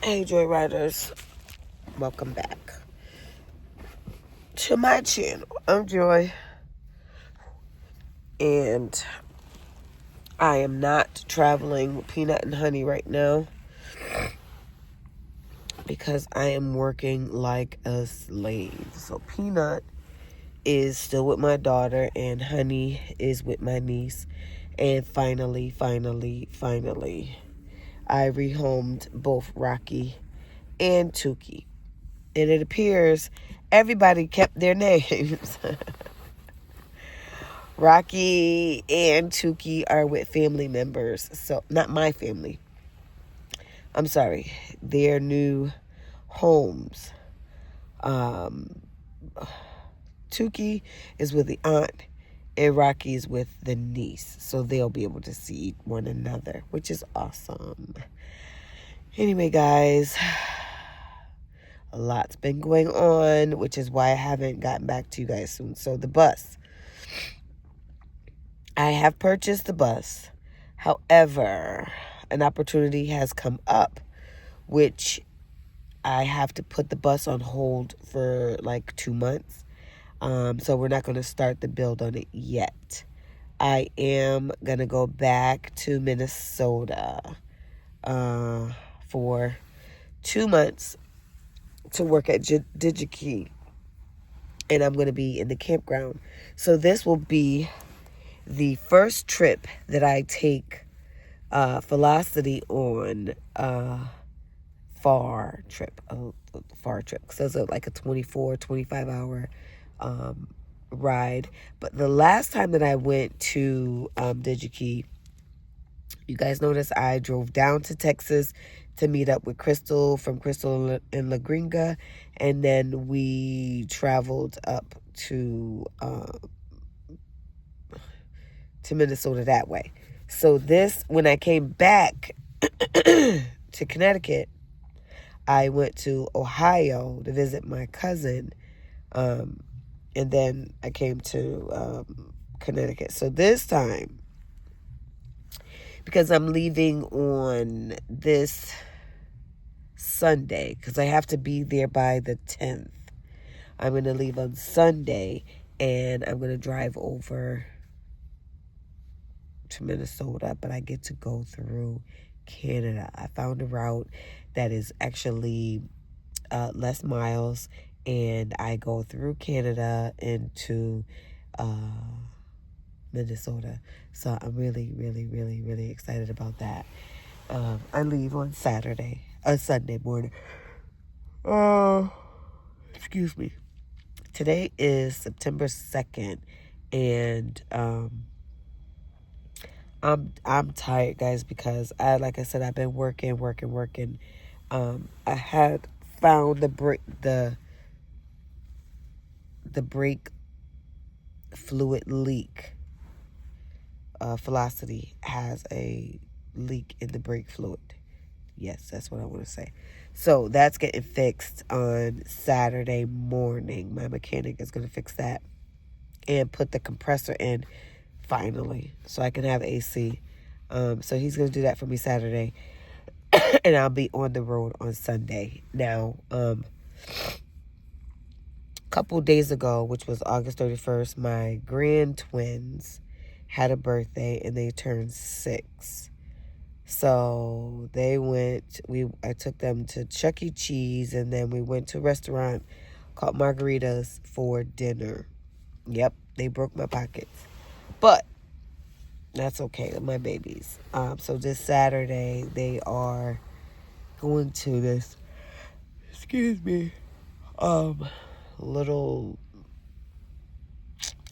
Hey, Joyriders. Welcome back to my channel. I'm Joy, and I am not traveling with Peanut and Honey right now because I am working like a slave. So Peanut is still with my daughter, and Honey is with my niece. And finally, I rehomed both Rocky and Tukey. And it appears everybody kept their names. Rocky and Tukey are with family members. So, not my family. I'm sorry. Their new homes. Tukey is with the aunt, and Rocky is with the niece. So they'll be able to see one another, which is awesome. Anyway, guys, a lot's been going on, which is why I haven't gotten back to you guys soon. So the bus. I have purchased the bus. However, an opportunity has come up, which I have to put the bus on hold for like 2 months. So we're not going to start the build on it yet. I am going to go back to Minnesota for 2 months to work at DigiKey. And I'm going to be in the campground. So this will be the first trip that I take Velocity on far trip. So it's like a 24, 25 hour ride. But the last time that I went to DigiKey, you guys notice I drove down to Texas to meet up with Crystal from Crystal in La Gringa, and then we traveled up to Minnesota that way. So when I came back to Connecticut, I went to Ohio to visit my cousin, and then I came to Connecticut. So this time, because I'm leaving on this Sunday, because I have to be there by the 10th, I'm going to leave on Sunday, and I'm going to drive over to Minnesota, but I get to go through Canada. I found a route that is actually less miles, and I go through Canada into Minnesota. So I'm really excited about that. I leave on Sunday morning. Excuse me. Today is September 2nd, and I'm tired, guys, because like I said, I've been working. I had found the brake fluid leak. Velocity has a leak in the brake fluid. Yes, that's what I want to say. So that's getting fixed on Saturday morning. My mechanic is going to fix that and put the compressor in finally, so I can have AC. So he's going to do that for me Saturday, and I'll be on the road on Sunday. Now, a couple days ago, which was August 31st, my grand twins had a birthday, and they turned 6. So they I took them to Chuck E. Cheese, and then we went to a restaurant called Margaritas for dinner. Yep, they broke my pockets. But that's okay with my babies. So this Saturday, they are going to this, little,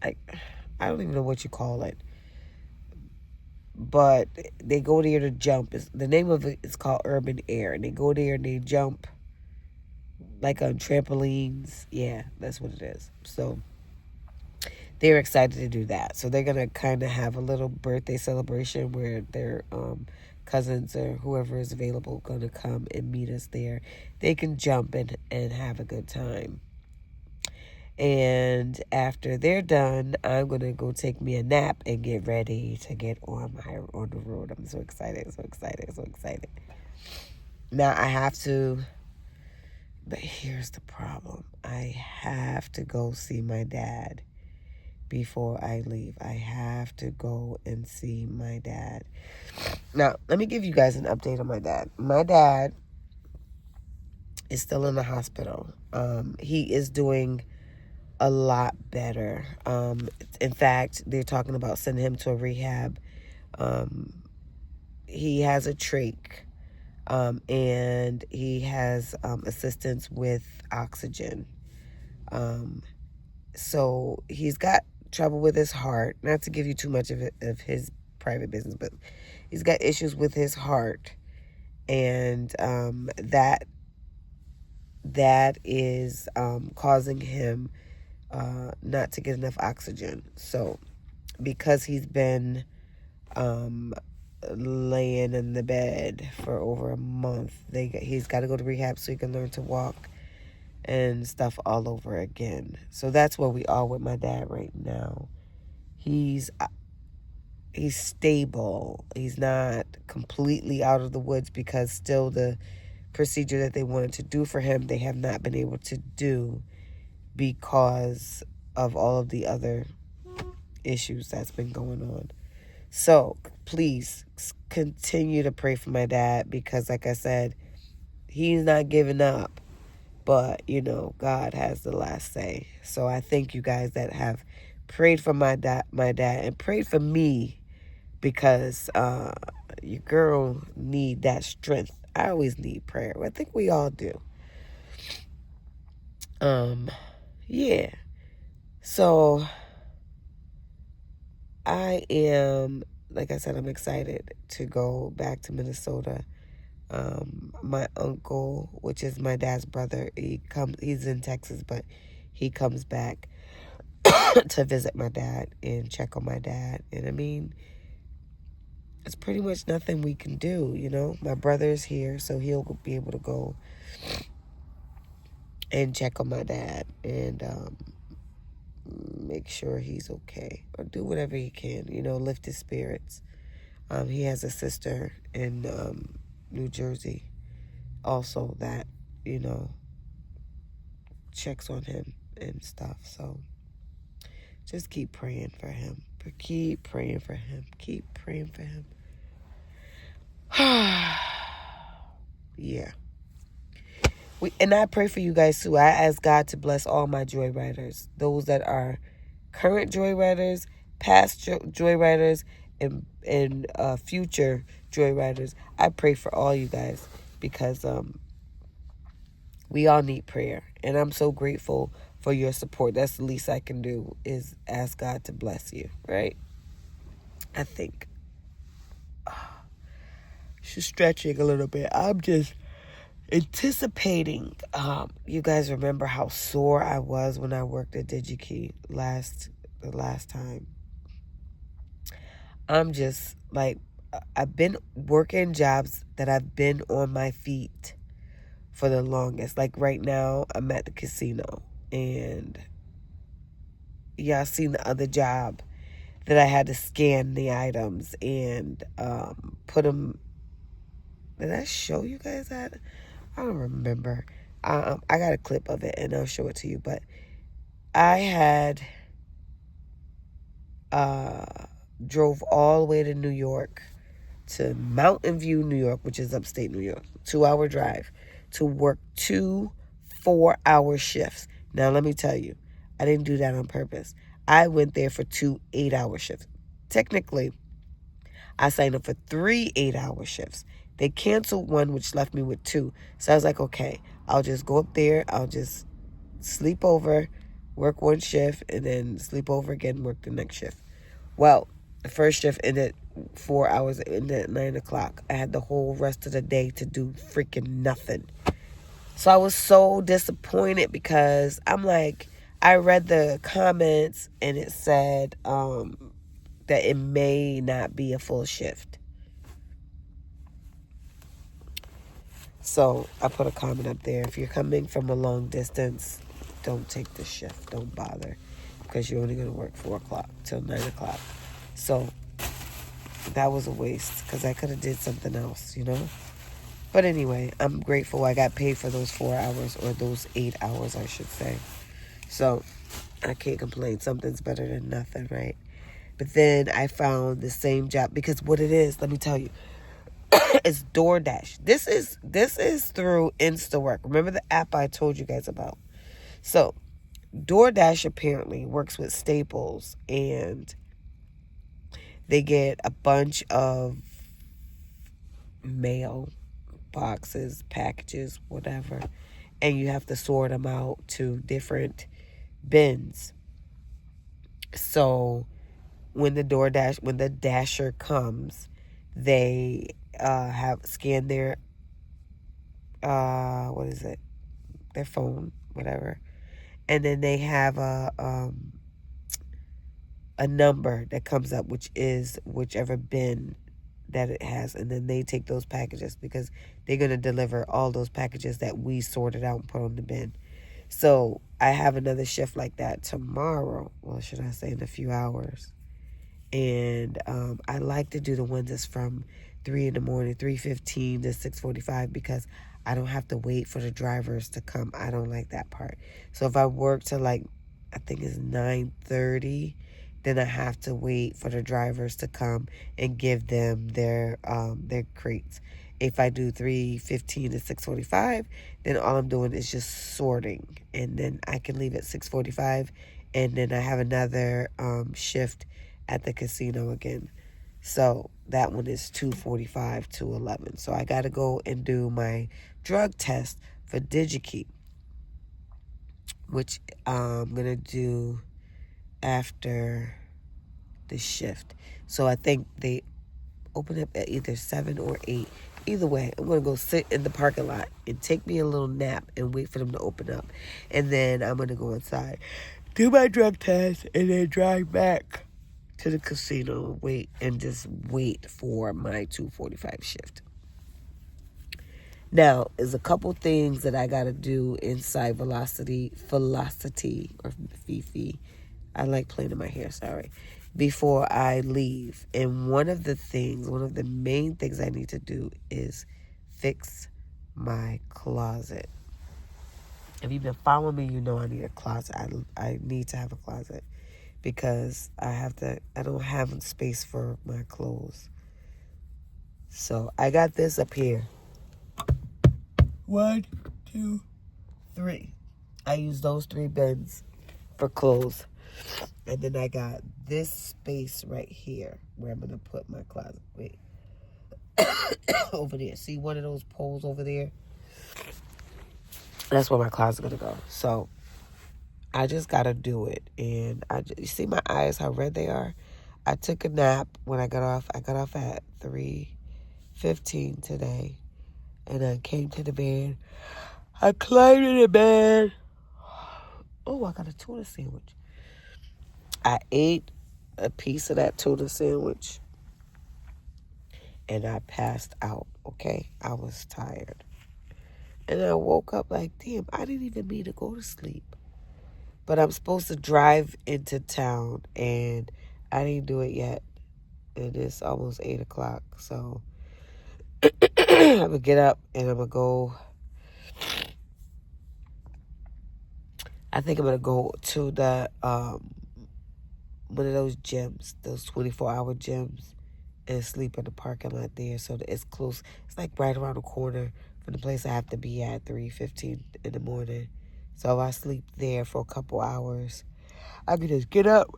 I don't even know what you call it. But they go there to jump. The name of it is called Urban Air. And they go there and they jump like on trampolines. Yeah, that's what it is. So they're excited to do that. So they're going to kind of have a little birthday celebration where their cousins or whoever is available going to come and meet us there. They can jump and have a good time. And after they're done, I'm going to go take me a nap and get ready to get on the road. I'm so excited. Now I have to, but here's the problem. I have to go see my dad before I leave. I have to go and see my dad. Now, let me give you guys an update on my dad. My dad is still in the hospital. He is doing a lot better. In fact, they're talking about sending him to a rehab. He has a trach, and he has assistance with oxygen. So he's got trouble with his heart. Not to give you too much of his private business, but he's got issues with his heart, and that is causing him not to get enough oxygen. So because he's been laying in the bed for over a month, he's got to go to rehab so he can learn to walk and stuff all over again. So that's where we are with my dad right now. He's stable. He's not completely out of the woods, because still the procedure that they wanted to do for him, they have not been able to do because of all of the other issues that's been going on. So please continue to pray for my dad, because like I said, he's not giving up, but God has the last say. So I thank you guys that have prayed for my dad and prayed for me, because your girl need that strength. I always need prayer. I think we all do. Yeah. So I am, like I said, I'm excited to go back to Minnesota. My uncle, which is my dad's brother, he's in Texas, but he comes back to visit my dad and check on my dad. And I mean, it's pretty much nothing we can do, My brother's here, so he'll be able to go and check on my dad and make sure he's okay, or do whatever he can, lift his spirits. He has a sister in New Jersey also that, checks on him and stuff. So just keep praying for him. Keep praying for him. Keep praying for him. Yeah. And I pray for you guys too. I ask God to bless all my joyriders, those that are current joyriders, past joyriders, and future joyriders. I pray for all you guys, because we all need prayer, and I'm so grateful for your support. That's the least I can do, is ask God to bless you, right? I think. She's stretching a little bit. I'm just anticipating. You guys remember how sore I was when I worked at DigiKey the last time. I'm just like, I've been working jobs that I've been on my feet for the longest. Like right now, I'm at the casino, and yeah, I seen the other job that I had to scan the items and put them. Did I show you guys that? I don't remember. I got a clip of it, and I'll show it to you. But I had drove all the way to New York, to Mountain View, New York, which is upstate New York, 2-hour drive, to work 2 4-hour shifts. Now, let me tell you, I didn't do that on purpose. I went there for 2 8-hour shifts. Technically, I signed up for 3 8-hour shifts. They canceled one, which left me with 2. So I was like, okay, I'll just go up there. I'll just sleep over, work one shift, and then sleep over again, work the next shift. Well, the first shift ended 4 hours, ended at 9 o'clock. I had the whole rest of the day to do freaking nothing. So I was so disappointed, because I'm like, I read the comments, and it said that it may not be a full shift. So I put a comment up there. If you're coming from a long distance, don't take the shift. Don't bother, because you're only going to work 4 o'clock till 9 o'clock. So that was a waste, because I could have did something else, But anyway, I'm grateful I got paid for those 4 hours, or those 8 hours, I should say. So I can't complain. Something's better than nothing, right? But then I found the same job, because what it is, let me tell you, it's DoorDash. This is through InstaWork. Remember the app I told you guys about? So DoorDash apparently works with Staples, and they get a bunch of mail boxes, packages, whatever, and you have to sort them out to different bins. So when the dasher comes, they have scanned their what is it? Their phone, whatever, and then they have a number that comes up, which is whichever bin that it has, and then they take those packages, because they're going to deliver all those packages that we sorted out and put on the bin. So I have another shift like that tomorrow. Well, should I say in a few hours? And I like to do the ones that's from 3 in the morning, 3:15 to 6:45, because I don't have to wait for the drivers to come. I don't like that part. So if I work to, like, I think it's 9:30, then I have to wait for the drivers to come and give them their crates. If I do 3:15 to 6:45, then all I'm doing is just sorting, and then I can leave at 6:45, and then I have another shift at the casino again. So that one is 2:45 to 11. So I got to go and do my drug test for DigiKey, which I'm going to do after the shift. So I think they open up at either 7 or 8. Either way, I'm going to go sit in the parking lot and take me a little nap and wait for them to open up. And then I'm going to go inside, do my drug test, and then drive back to the casino, just wait for my 2:45 shift. Now, there's a couple things that I got to do inside velocity, or Fifi. I like playing in my hair, sorry, before I leave. And one of the main things I need to do is fix my closet. If you've been following me, you know I need a closet. I need to have a closet, because I don't have space for my clothes. So I got this up here. 1, 2, 3. I use those 3 bins for clothes. And then I got this space right here where I'm going to put my closet. Wait. Over there. See one of those poles over there? That's where my closet's going to go. So I just got to do it. And you see my eyes, how red they are? I took a nap when I got off. I got off at 3:15 today. And I came to the bed. I climbed in the bed. Oh, I got a tuna sandwich. I ate a piece of that tuna sandwich. And I passed out, okay? I was tired. And I woke up like, damn, I didn't even mean to go to sleep. But I'm supposed to drive into town, and I didn't do it yet. And it's almost 8 o'clock. So I'm going to get up and I'm going to go. I think I'm going to go to the one of those gyms, those 24-hour gyms, and sleep in the parking lot there, so that it's close. It's like right around the corner from the place I have to be at 3:15 in the morning. So if I sleep there for a couple hours, I can just get up,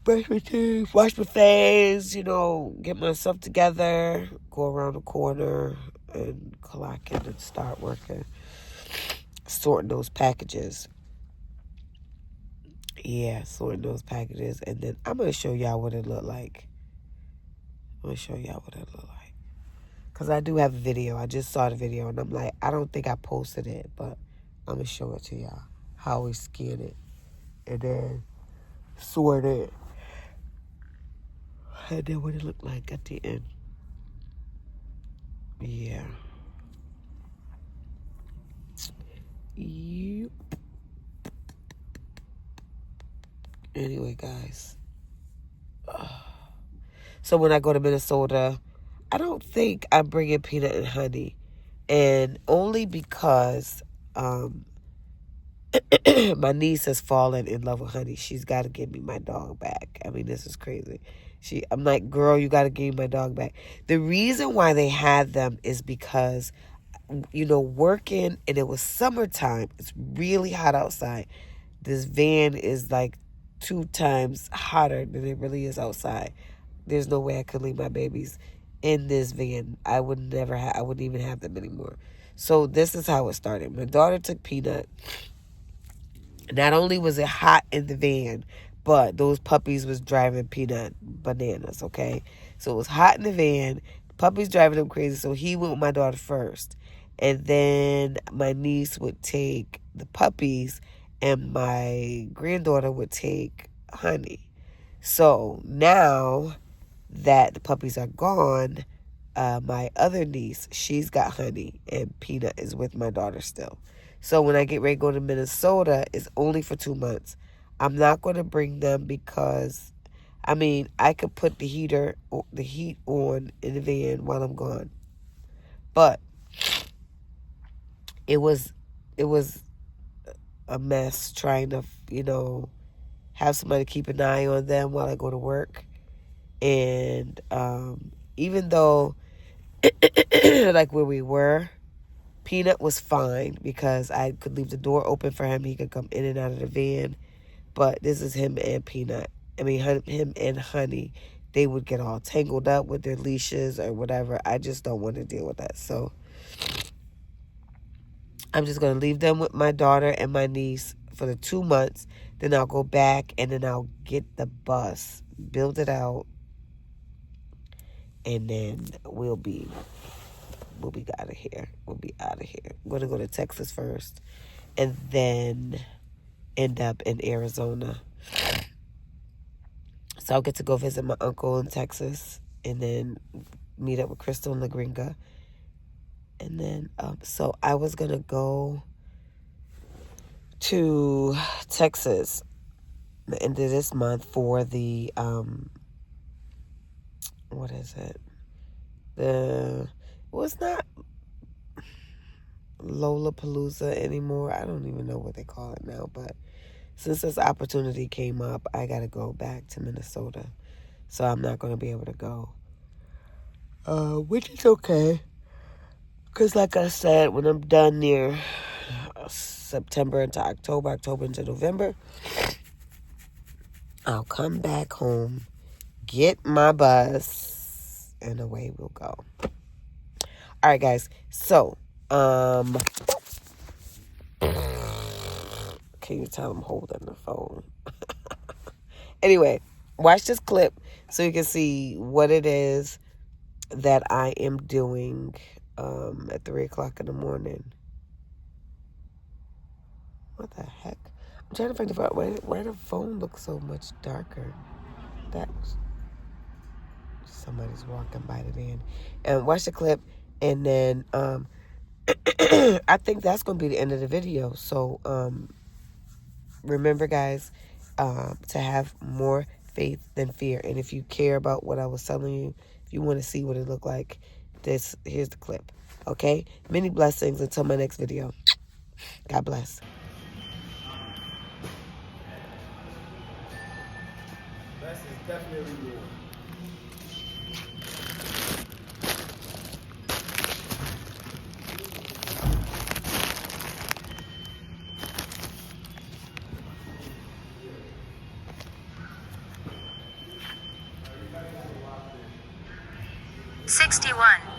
brush my teeth, wash my face, get myself together, go around the corner, and clock in and start working, sorting those packages. Yeah, sorting those packages, and then I'm going to show y'all what it looked like. Because I do have a video. I just saw the video, and I'm like, I don't think I posted it, but I'm going to show it to y'all. How we scan it, and then sort it. And then what it looked like at the end. Yeah. Yep. Anyway, guys. So when I go to Minnesota, I don't think I'm bringing peanut and honey. And only because my niece has fallen in love with Honey. She's got to give me my dog back. I mean, this is crazy. I'm like, girl, you got to give me my dog back. The reason why they had them is because, working, and it was summertime. It's really hot outside. This van is like 2 times hotter than it really is outside. There's no way I could leave my babies in this van. I wouldn't even have them anymore. So this is how it started. My daughter took Peanut. Not only was it hot in the van, but those puppies was driving Peanut bananas, okay? So it was hot in the van. Puppies driving him crazy. So he went with my daughter first. And then my niece would take the puppies, and my granddaughter would take Honey. So now that the puppies are gone, my other niece, she's got Honey, and Peanut is with my daughter still. So when I get ready to go to Minnesota, it's only for 2 months. I'm not going to bring them because, I could put the heat on in the van while I'm gone. But it was a mess trying to, have somebody keep an eye on them while I go to work. And even though, like where we were, Peanut was fine because I could leave the door open for him. He could come in and out of the van. But this is him and Peanut. Him and Honey. They would get all tangled up with their leashes or whatever. I just don't want to deal with that. So I'm just going to leave them with my daughter and my niece for the 2 months. Then I'll go back and then I'll get the bus, build it out, and then we'll be out of here. We'll be out of here. I'm going to go to Texas first and then end up in Arizona. So I'll get to go visit my uncle in Texas and then meet up with Crystal and La Gringa. And then, so I was going to go to Texas the end of this month for the, what is it? It's not Lollapalooza anymore. I don't even know what they call it now, but since this opportunity came up, I got to go back to Minnesota. So I'm not going to be able to go. Which is okay. Because like I said, when I'm done near September into October into November, I'll come back home, get my bus, and away we'll go. All right, guys. So, can you tell I'm holding the phone? Anyway, watch this clip so you can see what it is that I am doing at 3 o'clock in the morning. What the heck? I'm trying to figure out why the phone looks so much darker. Somebody's walking by the van. And watch the clip, and then I think that's going to be the end of the video. So remember, guys, to have more faith than fear. And if you care about what I was telling you, if you want to see what it looked like, here's the clip. Okay? Many blessings until my next video. God bless. Blessings definitely more. $61.